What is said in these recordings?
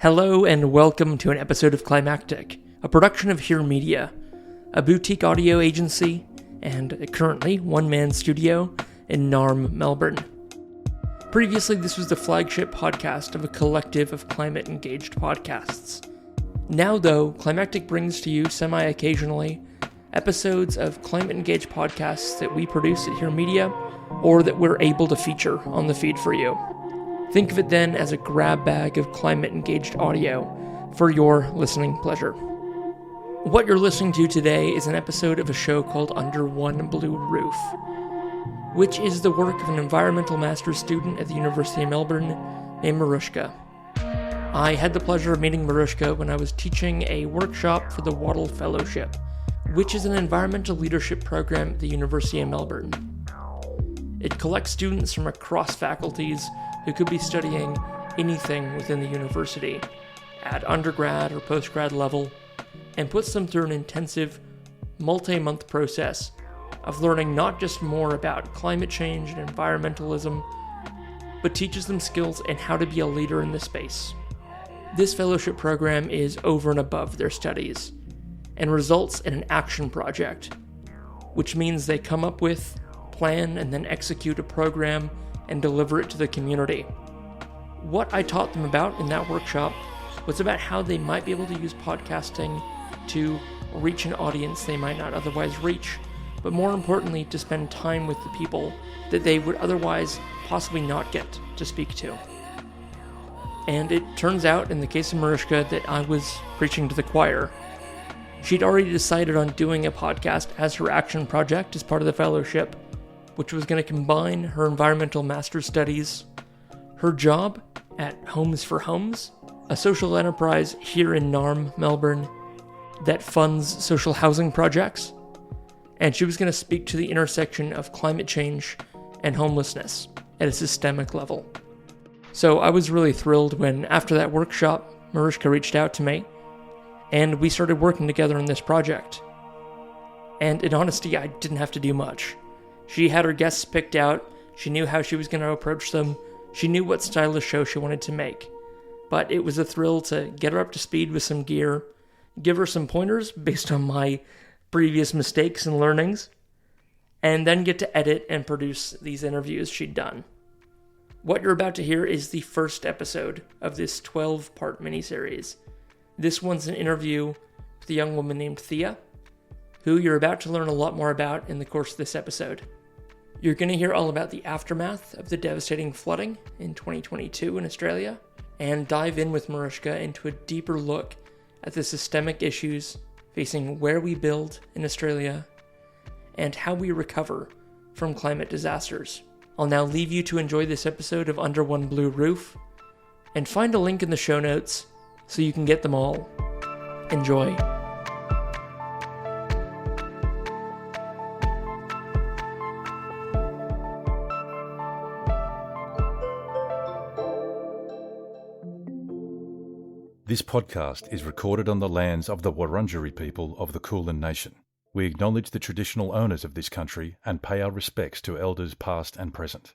Hello and welcome to an episode of Climactic, a production of Hear Media, a boutique audio agency and a currently one-man studio in Narm, Melbourne. Previously, this was the flagship podcast of a collective of climate-engaged podcasts. Now, though, Climactic brings to you semi-occasionally episodes of climate-engaged podcasts that we produce at Hear Media or that we're able to feature on the feed for you. Think of it then as a grab bag of climate-engaged audio for your listening pleasure. What you're listening to today is an episode of a show called Under One Blue Roof, which is the work of an environmental master's student at the University of Melbourne named Marushka. I had the pleasure of meeting Marushka when I was teaching a workshop for the Wattle Fellowship, which is an environmental leadership program at the University of Melbourne. It collects students from across faculties who could be studying anything within the university at undergrad or postgrad level, and puts them through an intensive, multi-month process of learning not just more about climate change and environmentalism, but teaches them skills in how to be a leader in this space. This fellowship program is over and above their studies, and results in an action project, which means they come up with, plan, and then execute a program and deliver it to the community. What I taught them about in that workshop was about how they might be able to use podcasting to reach an audience they might not otherwise reach, but more importantly, to spend time with the people that they would otherwise possibly not get to speak to. And it turns out, in the case of Marushka, that I was preaching to the choir. She'd already decided on doing a podcast as her action project as part of the fellowship, which was going to combine her environmental master's studies, her job at Homes for Homes, a social enterprise here in Narm, Melbourne, that funds social housing projects, and she was going to speak to the intersection of climate change and homelessness at a systemic level. So I was really thrilled when, after that workshop, Marushka reached out to me, and we started working together on this project. And in honesty, I didn't have to do much. She had her guests picked out, she knew how she was going to approach them, she knew what style of show she wanted to make. But it was a thrill to get her up to speed with some gear, give her some pointers based on my previous mistakes and learnings, and then get to edit and produce these interviews she'd done. What you're about to hear is the first episode of this 12-part miniseries. This one's an interview with a young woman named Thea, who you're about to learn a lot more about in the course of this episode. You're going to hear all about the aftermath of the devastating flooding in 2022 in Australia, and dive in with Marushka into a deeper look at the systemic issues facing where we build in Australia and how we recover from climate disasters. I'll now leave you to enjoy this episode of Under One Blue Roof, and find a link in the show notes so you can get them all. Enjoy. This podcast is recorded on the lands of the Wurundjeri people of the Kulin Nation. We acknowledge the traditional owners of this country and pay our respects to elders past and present.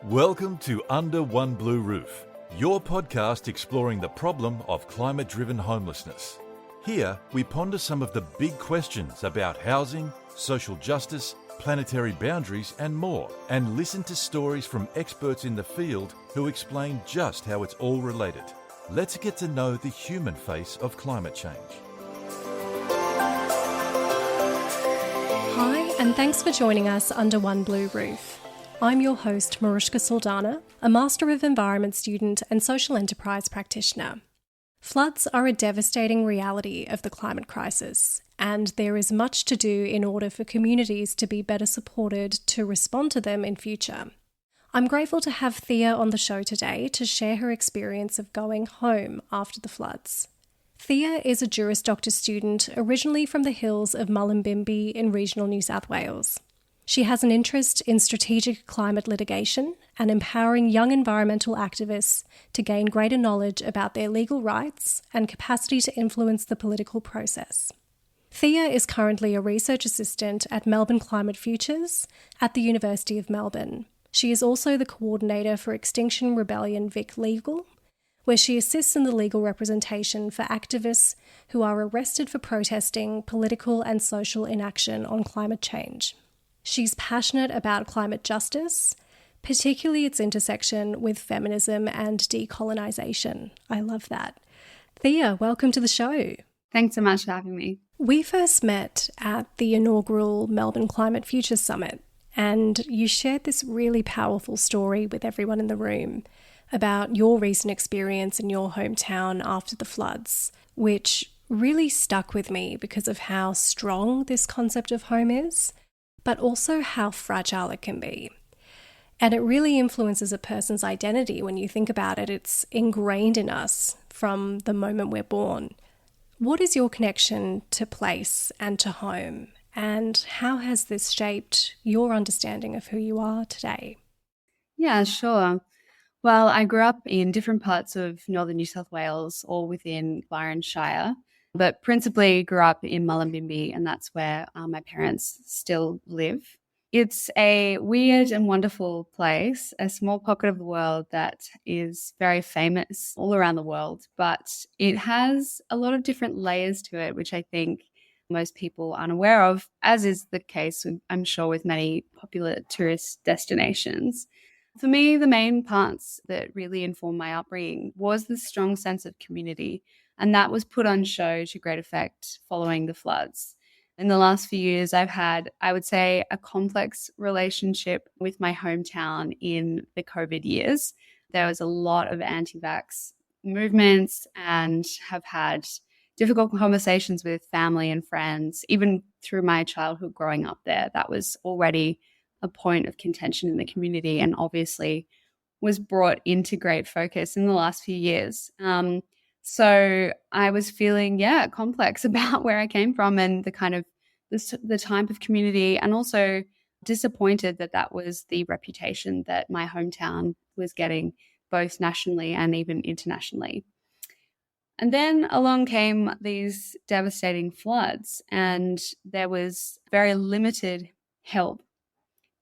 Welcome to Under One Blue Roof, your podcast exploring the problem of climate-driven homelessness. Here, we ponder some of the big questions about housing, social justice, planetary boundaries, and more, and listen to stories from experts in the field who explain just how it's all related. Let's get to know the human face of climate change. Hi, and thanks for joining us under One Blue Roof. I'm your host, Marushka Saldana, a Master of Environment student and social enterprise practitioner. Floods are a devastating reality of the climate crisis, and there is much to do in order for communities to be better supported to respond to them in future. I'm grateful to have Thea on the show today to share her experience of going home after the floods. Thea is a Juris Doctor student originally from the hills of Mullumbimby in regional New South Wales. She has an interest in strategic climate litigation and empowering young environmental activists to gain greater knowledge about their legal rights and capacity to influence the political process. Thea is currently a research assistant at Melbourne Climate Futures at the University of Melbourne. She is also the coordinator for Extinction Rebellion Vic Legal, where she assists in the legal representation for activists who are arrested for protesting political and social inaction on climate change. She's passionate about climate justice, particularly its intersection with feminism and decolonisation. I love that. Thea, welcome to the show. Thanks so much for having me. We first met at the inaugural Melbourne Climate Futures Summit, and you shared this really powerful story with everyone in the room about your recent experience in your hometown after the floods, which really stuck with me because of how strong this concept of home is, but also how fragile it can be. And it really influences a person's identity when you think about it. It's ingrained in us from the moment we're born. What is your connection to place and to home? And how has this shaped your understanding of who you are today? Yeah, sure. Well, I grew up in different parts of northern New South Wales, all within Byron Shire, but principally grew up in Mullumbimby, and that's where my parents still live. It's a weird and wonderful place, a small pocket of the world that is very famous all around the world, but it has a lot of different layers to it, which I think most people aren't aware of, as is the case, I'm sure, with many popular tourist destinations. For me, the main parts that really informed my upbringing was the strong sense of community, and that was put on show to great effect following the floods. In the last few years, I've had, I would say, a complex relationship with my hometown in the COVID years. There was a lot of anti-vax movements and have had difficult conversations with family and friends, even through my childhood growing up there. That was already a point of contention in the community and obviously was brought into great focus in the last few years. So I was feeling, complex about where I came from and the kind of the type of community, and also disappointed that that was the reputation that my hometown was getting, both nationally and even internationally. And then along came these devastating floods, and there was very limited help.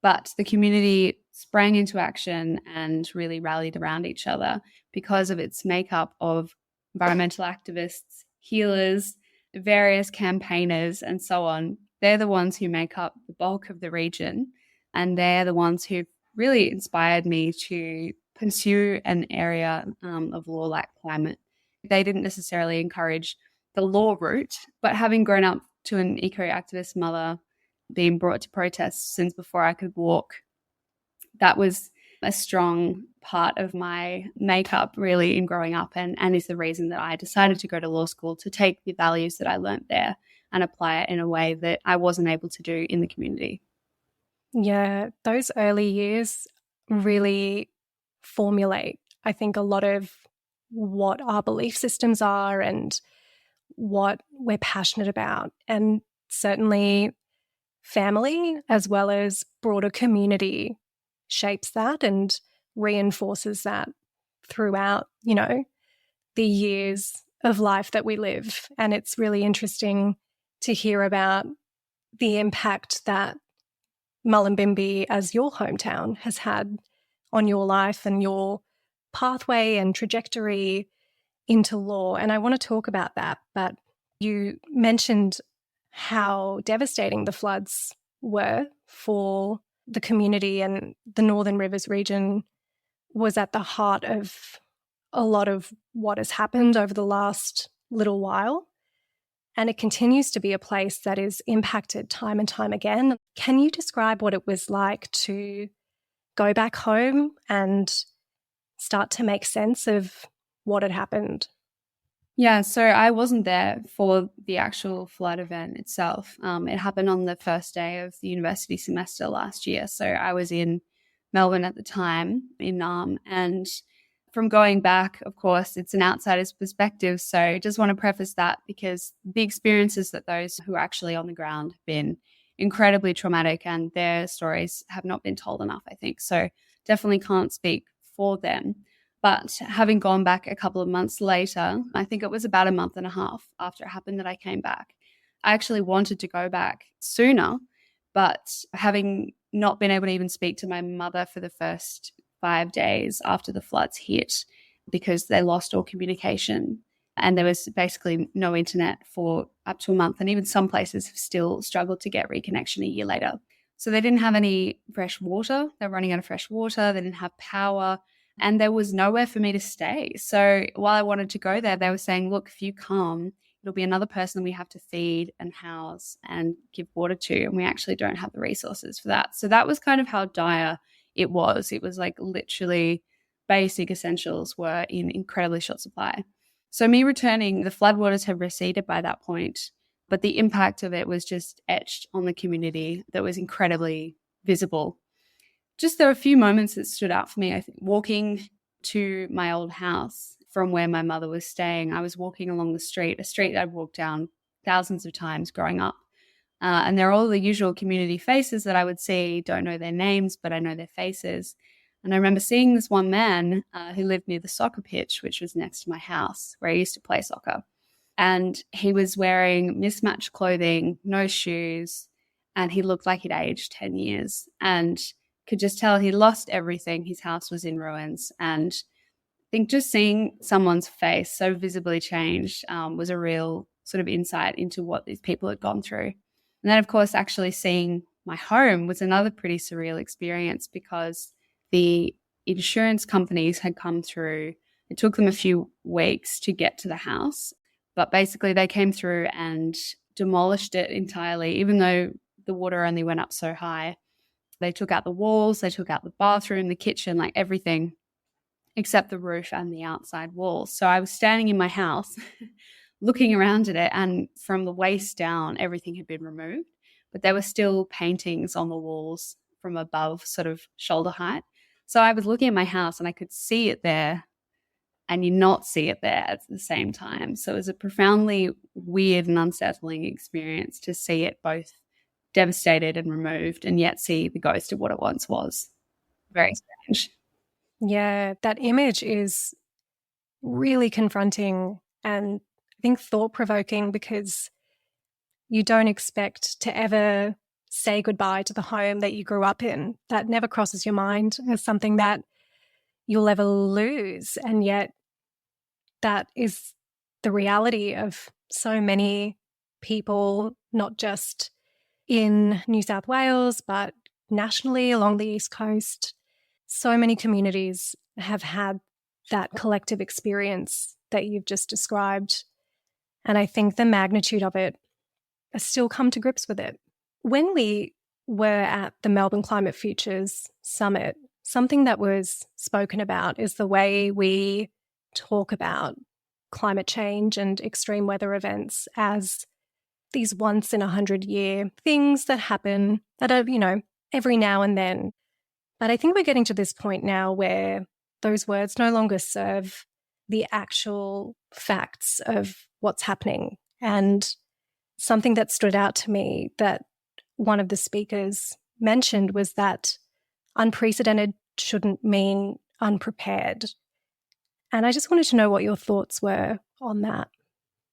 But the community sprang into action and really rallied around each other because of its makeup of environmental activists, healers, various campaigners, and so on. They're the ones who make up the bulk of the region, and they're the ones who really inspired me to pursue an area of law like climate. They didn't necessarily encourage the law route, but having grown up to an eco-activist mother, being brought to protests since before I could walk, that was a strong part of my makeup really in growing up, and is the reason that I decided to go to law school, to take the values that I learnt there and apply it in a way that I wasn't able to do in the community. Yeah, those early years really formulate, I think, a lot of what our belief systems are and what we're passionate about. And certainly family as well as broader community shapes that and reinforces that throughout, the years of life that we live. And it's really interesting to hear about the impact that Mullumbimby, as your hometown, has had on your life and your pathway and trajectory into law. And I want to talk about that. But you mentioned how devastating the floods were for the community, and the Northern Rivers region was at the heart of a lot of what has happened over the last little while. And it continues to be a place that is impacted time and time again. Can you describe what it was like to go back home and start to make sense of what had happened? Yeah, so I wasn't there for the actual flood event itself. It happened on the first day of the university semester last year. So I was in Melbourne at the time, in Naarm. And from going back, of course, it's an outsider's perspective. So I just want to preface that, because the experiences that those who are actually on the ground have been incredibly traumatic, and their stories have not been told enough, I think. So definitely can't speak for them. But having gone back a couple of months later, I think it was about a month and a half after it happened that I came back. I actually wanted to go back sooner, but having not been able to even speak to my mother for the first 5 days after the floods hit because they lost all communication and there was basically no internet for up to a month. And even some places have still struggled to get reconnection a year later. So they didn't have any fresh water. They were running out of fresh water. They didn't have power. And there was nowhere for me to stay. So while I wanted to go there, they were saying, look, if you come, it'll be another person we have to feed and house and give water to. And we actually don't have the resources for that. So that was kind of how dire it was. It was like literally basic essentials were in incredibly short supply. So me returning, the floodwaters had receded by that point, but the impact of it was just etched on the community that was incredibly visible. Just there were a few moments that stood out for me. I think walking to my old house from where my mother was staying, I was walking along the street, a street I'd walked down thousands of times growing up. And there are all the usual community faces that I would see, don't know their names, but I know their faces. And I remember seeing this one man who lived near the soccer pitch, which was next to my house where I used to play soccer. And he was wearing mismatched clothing, no shoes, and he looked like he'd aged 10 years. And could just tell he lost everything. His house was in ruins. And I think just seeing someone's face so visibly changed was a real sort of insight into what these people had gone through. And then, of course, actually seeing my home was another pretty surreal experience because the insurance companies had come through. It took them a few weeks to get to the house, but basically they came through and demolished it entirely, even though the water only went up so high. They took out the walls, they took out the bathroom, the kitchen, like everything except the roof and the outside walls. So I was standing in my house looking around at it, and from the waist down, everything had been removed, but there were still paintings on the walls from above sort of shoulder height. So I was looking at my house and I could see it there and you not see it there at the same time. So it was a profoundly weird and unsettling experience to see it both devastated and removed and yet see the ghost of what it once was. Very strange. Yeah, that image is really confronting and I think thought-provoking because you don't expect to ever say goodbye to the home that you grew up in. That never crosses your mind as something that you'll ever lose. And yet that is the reality of so many people, not just in New South Wales, but nationally along the East Coast. So many communities have had that collective experience that you've just described. And I think the magnitude of it, I still come to grips with it. When we were at the Melbourne Climate Futures Summit, something that was spoken about is the way we talk about climate change and extreme weather events as these once in 100-year things that happen that are, every now and then. But I think we're getting to this point now where those words no longer serve the actual facts of what's happening. And something that stood out to me that one of the speakers mentioned was that unprecedented shouldn't mean unprepared. And I just wanted to know what your thoughts were on that.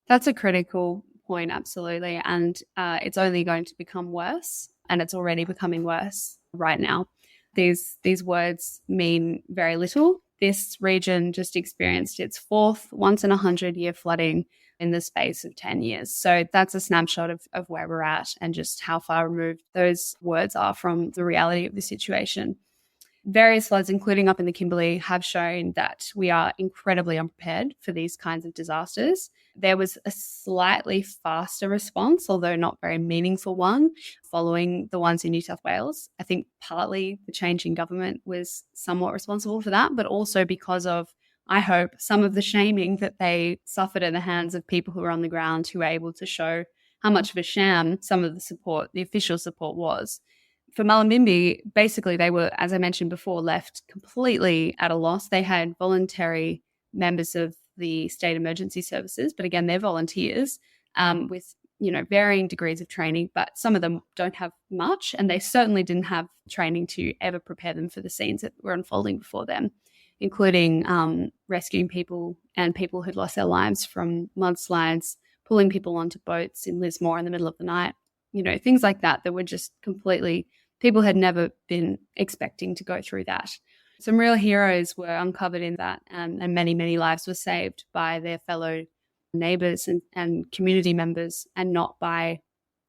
That's a critical point, absolutely. And it's only going to become worse, and it's already becoming worse right now. These words mean very little. This region just experienced its fourth once in 100-year flooding in the space of 10 years. So that's a snapshot of where we're at and just how far removed those words are from the reality of the situation. Various floods, including up in the Kimberley, have shown that we are incredibly unprepared for these kinds of disasters. There was a slightly faster response, although not very meaningful one, following the ones in New South Wales. I think partly the change in government was somewhat responsible for that, but also because of, I hope, some of the shaming that they suffered at the hands of people who were on the ground who were able to show how much of a sham some of the support, the official support was. For Mullumbimby, basically they were, as I mentioned before, left completely at a loss. They had voluntary members of the state emergency services, but again, they're volunteers with varying degrees of training, but some of them don't have much, and they certainly didn't have training to ever prepare them for the scenes that were unfolding before them, including rescuing people and people who'd lost their lives from mudslides, pulling people onto boats in Lismore in the middle of the night, things like that were just completely, people had never been expecting to go through that. Some real heroes were uncovered in that, and many, many lives were saved by their fellow neighbours and community members, and not by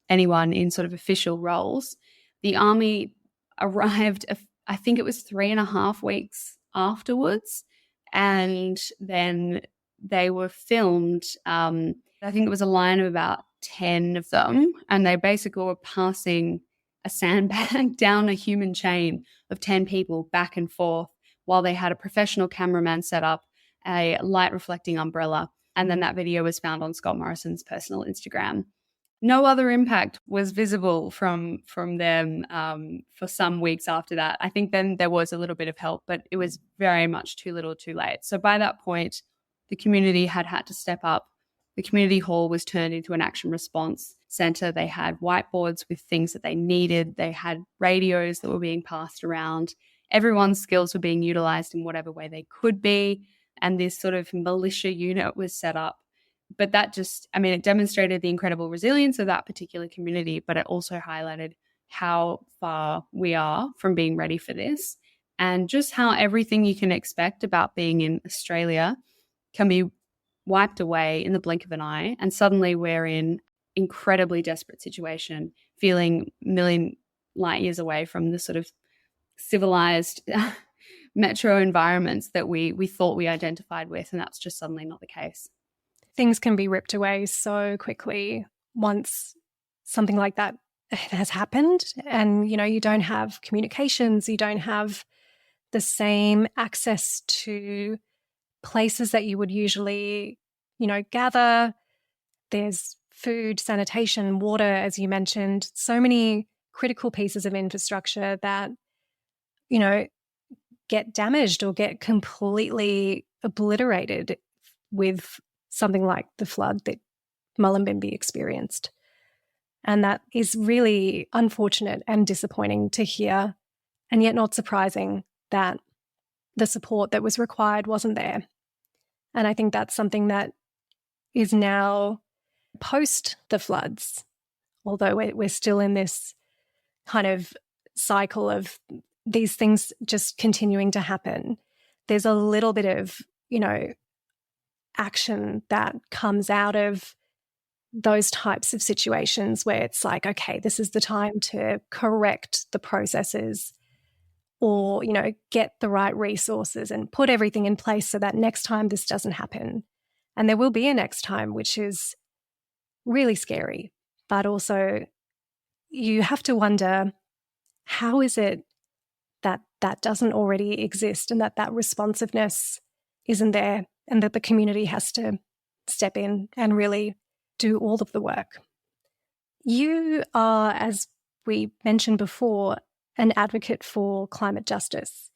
anyone in sort of official roles. The army arrived, I think it was 3.5 weeks afterwards, and then they were filmed. I think it was a line of about 10 of them, and they basically were passing a sandbag down a human chain of 10 people back and forth while they had a professional cameraman set up, a light reflecting umbrella, and then that video was found on Scott Morrison's personal Instagram. No other impact was visible from them for some weeks after that. I think then there was a little bit of help, but it was very much too little too late. So by that point, the community had to step up. The community hall was turned into an action response centre. They had whiteboards with things that they needed. They had radios that were being passed around. Everyone's skills were being utilised in whatever way they could be. And this sort of militia unit was set up. But that it demonstrated the incredible resilience of that particular community, but it also highlighted how far we are from being ready for this, and just how everything you can expect about being in Australia can be wiped away in the blink of an eye. And suddenly we're in incredibly desperate situation, feeling a million light years away from the sort of civilized metro environments that we thought we identified with. And that's just suddenly not the case. Things can be ripped away so quickly once something like that has happened, and you don't have communications, you don't have the same access to places that you would usually gather. There's food, sanitation, water, as you mentioned, so many critical pieces of infrastructure that get damaged or get completely obliterated with something like the flood that Mullumbimby experienced. And that is really unfortunate and disappointing to hear, and yet not surprising that the support that was required wasn't there. And I think that's something that is now post the floods, although we're still in this kind of cycle of these things just continuing to happen. There's a little bit of, action that comes out of those types of situations where it's like, okay, this is the time to correct the processes, or, get the right resources and put everything in place so that next time this doesn't happen. And there will be a next time, which is really scary. But also you have to wonder, how is it that that doesn't already exist, and that responsiveness isn't there, and that the community has to step in and really do all of the work? You are, as we mentioned before, an advocate for climate justice,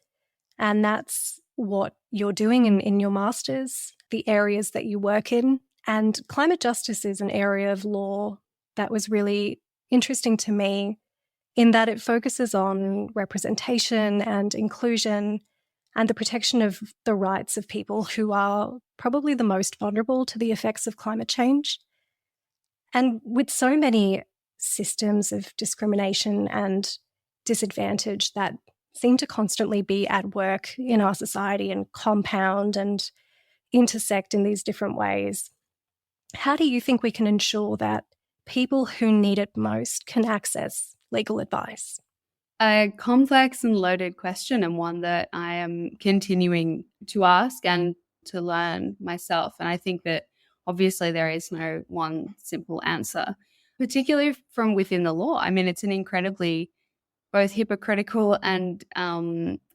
and that's what you're doing in your master's, the areas that you work in. And climate justice is an area of law that was really interesting to me, in that it focuses on representation and inclusion and the protection of the rights of people who are probably the most vulnerable to the effects of climate change. And with so many systems of discrimination and disadvantage that seem to constantly be at work in our society and compound and intersect in these different ways, how do you think we can ensure that people who need it most can access legal advice? A complex and loaded question, and one that I am continuing to ask and to learn myself. And I think that obviously there is no one simple answer, particularly from within the law. It's an incredibly both hypocritical and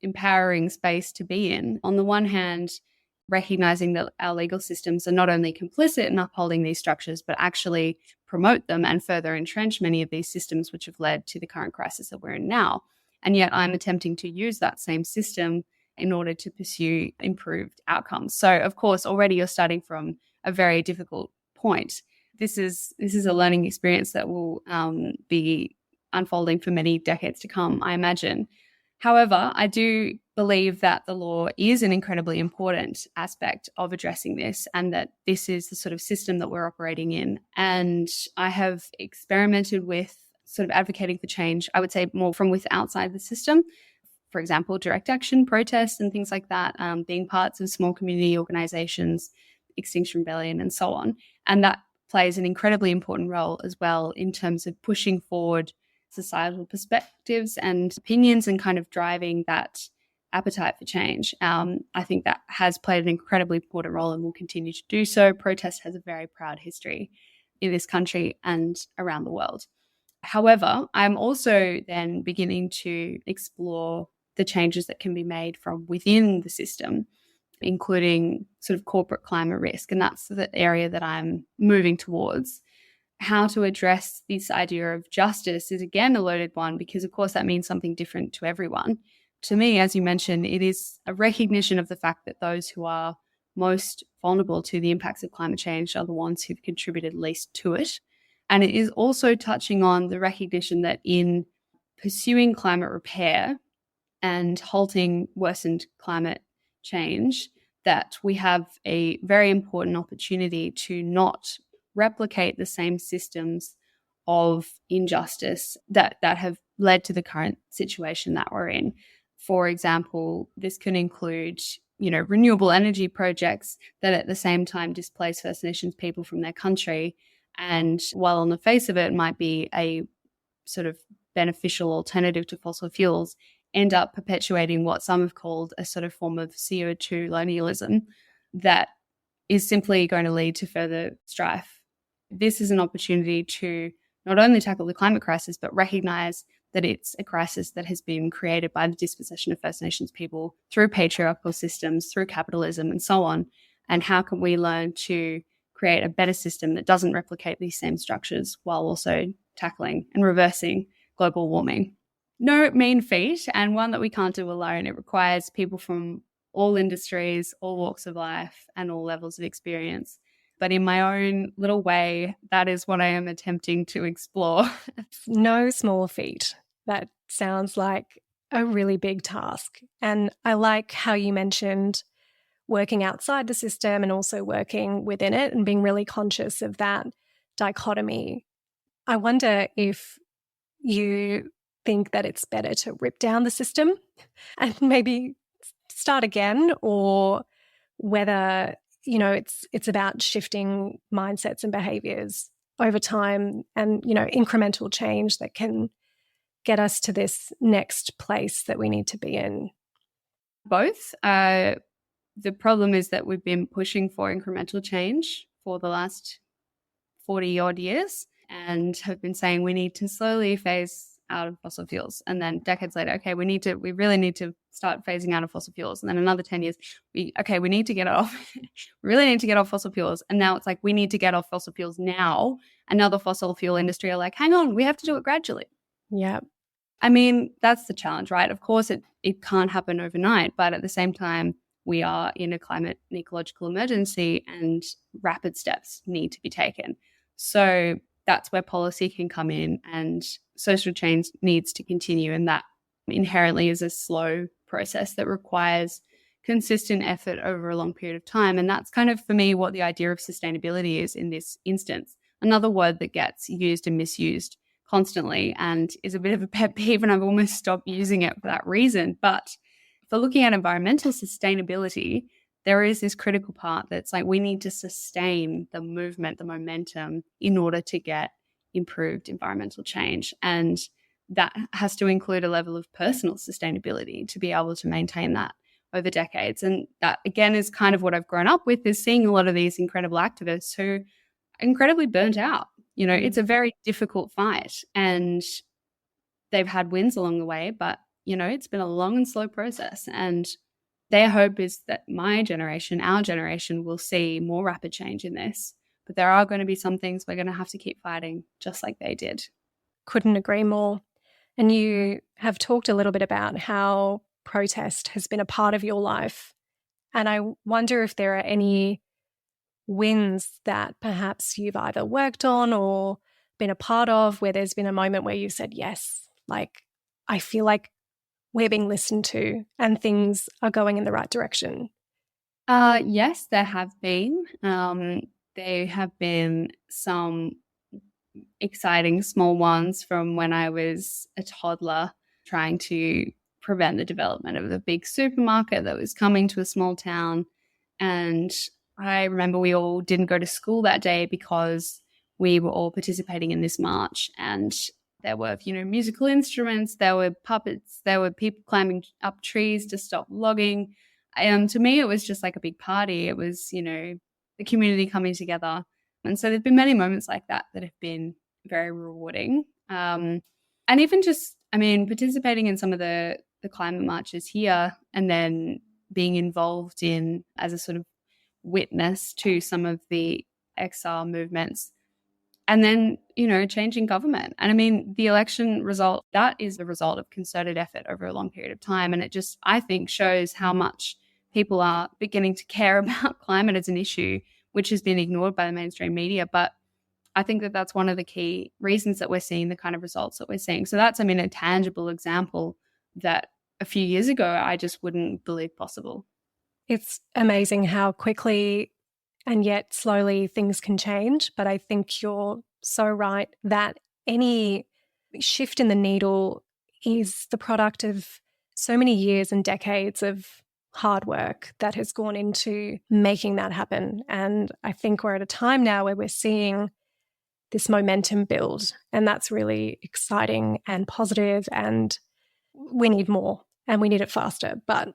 empowering space to be in. On the one hand, recognizing that our legal systems are not only complicit in upholding these structures, but actually promote them and further entrench many of these systems which have led to the current crisis that we're in now. And yet I'm attempting to use that same system in order to pursue improved outcomes. So, of course, already you're starting from a very difficult point. This is a learning experience that will be unfolding for many decades to come, I imagine. However, I do believe that the law is an incredibly important aspect of addressing this, and that this is the sort of system that we're operating in. And I have experimented with sort of advocating for change, I would say more from with outside the system. For example, direct action, protests and things like that, being parts of small community organizations, Extinction Rebellion and so on. And that plays an incredibly important role as well in terms of pushing forward societal perspectives and opinions and kind of driving that appetite for change. I think that has played an incredibly important role and will continue to do so. Protest has a very proud history in this country and around the world. However, I'm also then beginning to explore the changes that can be made from within the system, including sort of corporate climate risk. And that's the area that I'm moving towards. How to address this idea of justice is again a loaded one, because of course that means something different to everyone. To me, as you mentioned, it is a recognition of the fact that those who are most vulnerable to the impacts of climate change are the ones who've contributed least to it. And it is also touching on the recognition that in pursuing climate repair and halting worsened climate change, that we have a very important opportunity to not replicate the same systems of injustice that have led to the current situation that we're in. For example, this can include, renewable energy projects that at the same time displace First Nations people from their country. And while on the face of it might be a sort of beneficial alternative to fossil fuels, end up perpetuating what some have called a sort of form of CO2 colonialism that is simply going to lead to further strife. This is an opportunity to not only tackle the climate crisis, but recognise that it's a crisis that has been created by the dispossession of First Nations people through patriarchal systems, through capitalism and so on. And how can we learn to create a better system that doesn't replicate these same structures while also tackling and reversing global warming? No mean feat, and one that we can't do alone. It requires people from all industries, all walks of life, and all levels of experience. But in my own little way, that is what I am attempting to explore. No small feat. That sounds like a really big task. And I like how you mentioned working outside the system and also working within it and being really conscious of that dichotomy. I wonder if you think that it's better to rip down the system and maybe start again, or whether, it's about shifting mindsets and behaviors over time and, incremental change that can get us to this next place that we need to be in. Both. The problem is that we've been pushing for incremental change for the last 40 odd years and have been saying we need to slowly phase out of fossil fuels. And then decades later, okay, we really need to start phasing out of fossil fuels. And then another 10 years, we need to get off. We really need to get off fossil fuels. And now it's like, we need to get off fossil fuels now. And now the fossil fuel industry are like, hang on, we have to do it gradually. Yeah. I mean, that's the challenge, right? Of course, it can't happen overnight, but at the same time, we are in a climate and ecological emergency and rapid steps need to be taken. So that's where policy can come in and social change needs to continue. And that inherently is a slow process that requires consistent effort over a long period of time. And that's kind of, for me, what the idea of sustainability is in this instance. Another word that gets used and misused constantly and is a bit of a pet peeve, and I've almost stopped using it for that reason. But for looking at environmental sustainability, there is this critical part that's like, we need to sustain the movement, the momentum in order to get improved environmental change. And that has to include a level of personal sustainability to be able to maintain that over decades. And that, again, is kind of what I've grown up with, is seeing a lot of these incredible activists who are incredibly burnt out. It's a very difficult fight and they've had wins along the way, but it's been a long and slow process, and their hope is that my generation, our generation, will see more rapid change in this. But there are going to be some things we're going to have to keep fighting, just like they did. Couldn't agree more. And you have talked a little bit about how protest has been a part of your life. And I wonder if there are any wins that perhaps you've either worked on or been a part of where there's been a moment where you said, yes, like, I feel like we're being listened to and things are going in the right direction? Yes, there have been. There have been some exciting small ones from when I was a toddler, trying to prevent the development of the big supermarket that was coming to a small town. And I remember we all didn't go to school that day because we were all participating in this march. And there were, musical instruments, there were puppets, there were people climbing up trees to stop logging. To me, it was just like a big party. It was, the community coming together. And so there've been many moments like that that have been very rewarding. And even just, participating in some of the climate marches here, and then being involved in as a sort of witness to some of the XR movements. And then, changing government. And the election result, that is the result of concerted effort over a long period of time. And it just, I think, shows how much people are beginning to care about climate as an issue, which has been ignored by the mainstream media. But I think that that's one of the key reasons that we're seeing the kind of results that we're seeing. So that's, a tangible example that a few years ago, I just wouldn't believe possible. It's amazing how quickly and yet slowly things can change. But I think you're so right that any shift in the needle is the product of so many years and decades of hard work that has gone into making that happen. And I think we're at a time now where we're seeing this momentum build, and that's really exciting and positive, and we need more and we need it faster, but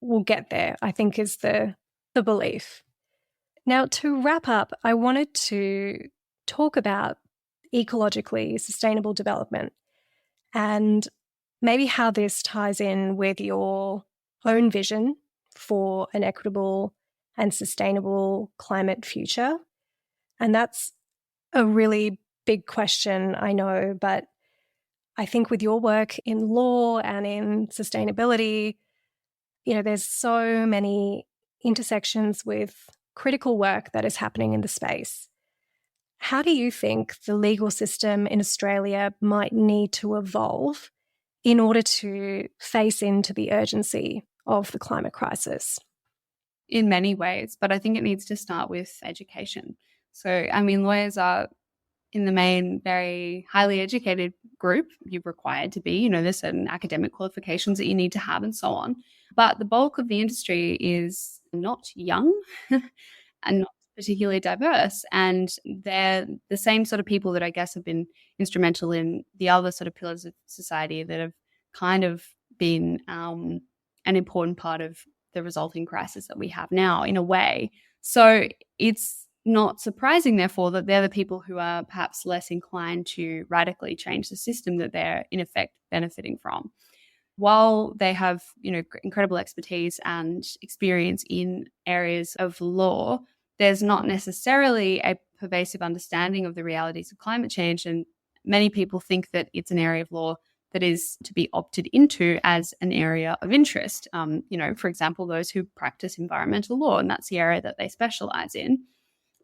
we'll get there, I think, is the belief. Now, to wrap up, I wanted to talk about ecologically sustainable development and maybe how this ties in with your own vision for an equitable and sustainable climate future. And that's a really big question, I know, but I think with your work in law and in sustainability, there's so many intersections with critical work that is happening in the space. How do you think the legal system in Australia might need to evolve in order to face into the urgency of the climate crisis? In many ways, but I think it needs to start with education. So, lawyers are, in the main, very highly educated group. You're required to be, there's certain academic qualifications that you need to have and so on. But the bulk of the industry is not young and not particularly diverse. And they're the same sort of people that I guess have been instrumental in the other sort of pillars of society that have kind of been an important part of the resulting crisis that we have now, in a way. So it's not surprising, therefore, that they're the people who are perhaps less inclined to radically change the system that they're, in effect, benefiting from. While they have, incredible expertise and experience in areas of law, there's not necessarily a pervasive understanding of the realities of climate change. And many people think that it's an area of law that is to be opted into as an area of interest. For example, those who practice environmental law, and that's the area that they specialize in.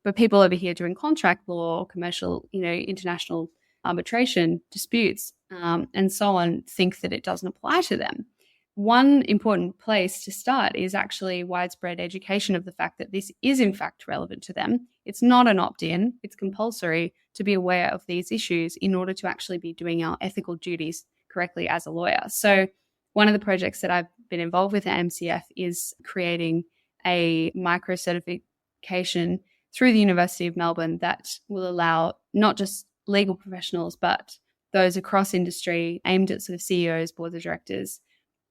But people over here doing contract law, commercial, international arbitration disputes, and so on, think that it doesn't apply to them. One important place to start is actually widespread education of the fact that this is in fact relevant to them. It's not an opt-in, it's compulsory to be aware of these issues in order to actually be doing our ethical duties correctly as a lawyer. So one of the projects that I've been involved with at MCF is creating a micro-certification through the University of Melbourne that will allow not just legal professionals, but those across industry aimed at sort of CEOs, boards of directors,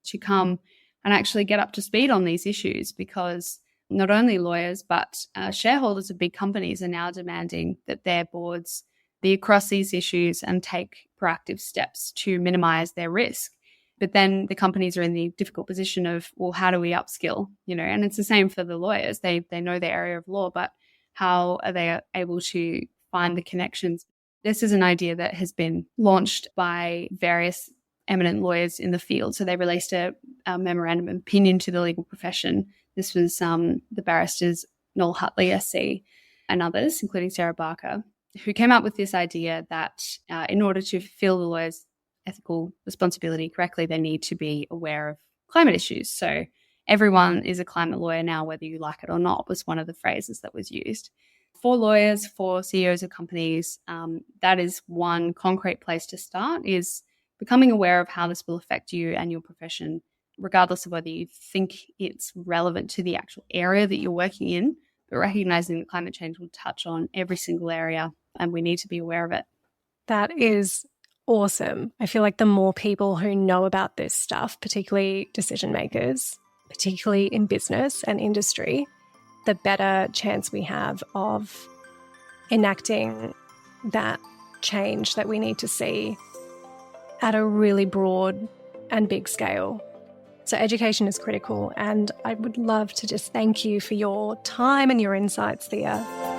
to come and actually get up to speed on these issues, because not only lawyers, but shareholders of big companies are now demanding that their boards be across these issues and take proactive steps to minimize their risk. But then the companies are in the difficult position of, well, how do we upskill? And it's the same for the lawyers. They know their area of law, but how are they able to find the connections? This is an idea that has been launched by various eminent lawyers in the field. So they released a memorandum of opinion to the legal profession. This was the barristers Noel Hutley SC and others, including Sarah Barker, who came up with this idea that in order to fulfill the lawyers' ethical responsibility correctly, they need to be aware of climate issues. So everyone is a climate lawyer now, whether you like it or not, was one of the phrases that was used. For lawyers, for CEOs of companies, that is one concrete place to start, is becoming aware of how this will affect you and your profession, regardless of whether you think it's relevant to the actual area that you're working in, but recognizing that climate change will touch on every single area and we need to be aware of it. That is awesome. I feel like the more people who know about this stuff, particularly decision makers, particularly in business and industry, the better chance we have of enacting that change that we need to see at a really broad and big scale. So education is critical, and I would love to just thank you for your time and your insights, Thea.